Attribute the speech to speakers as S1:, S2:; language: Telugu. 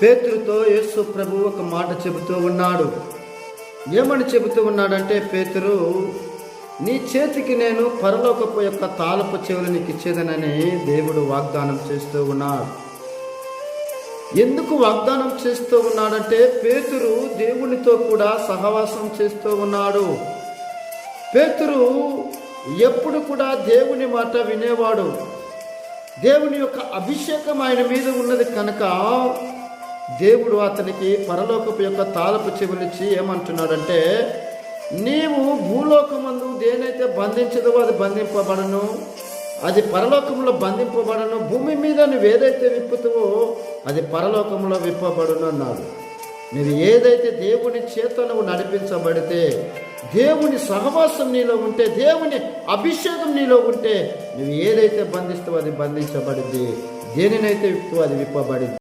S1: పేతురుతో యేసు ప్రభు ఒక మాట చెబుతూ ఉన్నాడు. ఏమని చెబుతూ ఉన్నాడంటే, పేతురు, నీ చేతికి నేను పరలోకపు యొక్క తాళపు చెవులు నీకు ఇచ్చేదనని దేవుడు వాగ్దానం చేస్తూ ఉన్నాడు. ఎందుకు వాగ్దానం చేస్తూ ఉన్నాడంటే, పేతురు దేవునితో కూడా సహవాసం చేస్తూ ఉన్నాడు. పేతురు ఎప్పుడు కూడా దేవుని మాట వినేవాడు. దేవుని యొక్క అభిషేకం ఆయన మీద ఉన్నది కనుక దేవుడు అతనికి పరలోకపు యొక్క తాళపు చెవులిచ్చి ఏమంటున్నాడంటే, నీవు భూలోకమందు దేనైతే బంధించదో అది బంధింపబడను, అది పరలోకంలో బంధింపబడను, భూమి మీద నువ్వు ఏదైతే విప్పుతావో అది పరలోకంలో విప్పబడును అన్నాడు. నువ్వు ఏదైతే దేవుని చేత నువ్వు నడిపించబడితే, దేవుని సహవాసం నీలో ఉంటే, దేవుని అభిషేకం నీలో ఉంటే, నువ్వు ఏదైతే బంధిస్తావో అది బంధించబడింది, దేనినైతే విప్పుతావో అది విప్పబడింది.